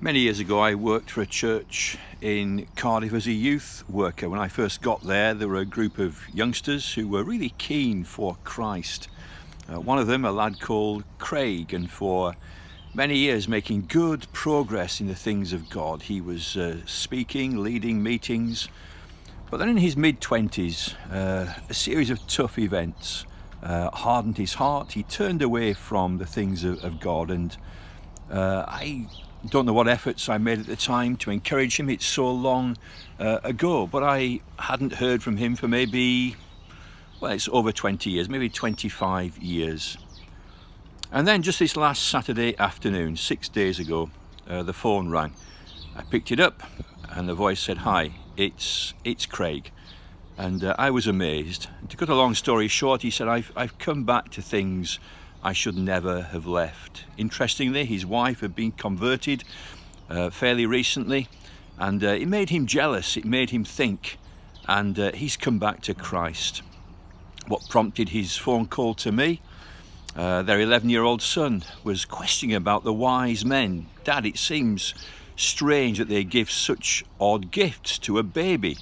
Many years ago I worked for a church in Cardiff as a youth worker. When I first got there were a group of youngsters who were really keen for Christ. One of them, a lad called Craig, and for many years making good progress in the things of God. He was speaking, leading meetings, but then in his mid-20s a series of tough events hardened his heart. He turned away from the things of God, and I don't know what efforts I made at the time to encourage him. It's so long ago, but I hadn't heard from him for it's over 20 years, maybe 25 years. And then just this last Saturday afternoon, 6 days ago, the phone rang. I picked it up and the voice said, "Hi, it's Craig." And I was amazed. And to cut a long story short, he said, I've come back to things I should never have left. Interestingly, his wife had been converted fairly recently, and it made him jealous, it made him think, and he's come back to Christ. What prompted his phone call to me? Their 11-year-old son was questioning about the wise men. "Dad, it seems strange that they give such odd gifts to a baby.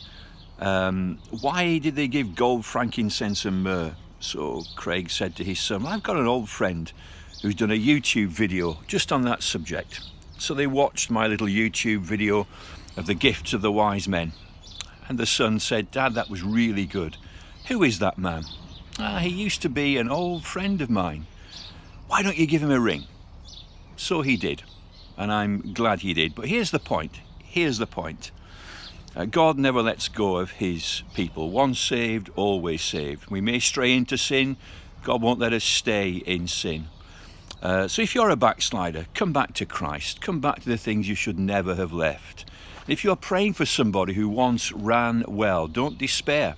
Why did they give gold, frankincense and myrrh?" So Craig said to his son, "I've got an old friend who's done a YouTube video just on that subject." So they watched my little YouTube video of the gifts of the wise men. And the son said, "Dad, that was really good. Who is that man?" "He used to be an old friend of mine. Why don't you give him a ring?" So he did, and I'm glad he did. But here's the point. God never lets go of his people. Once saved, always saved. We may stray into sin. God won't let us stay in sin. So if you're a backslider, come back to Christ. Come back to the things you should never have left. If you're praying for somebody who once ran well, don't despair.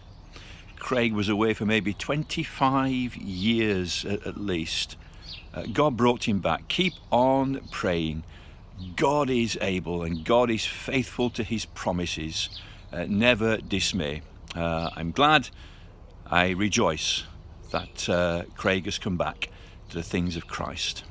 Craig was away for maybe 25 years at least. God brought him back. Keep on praying. God is able and God is faithful to his promises. Never dismay. I'm glad, I rejoice that Craig has come back to the things of Christ.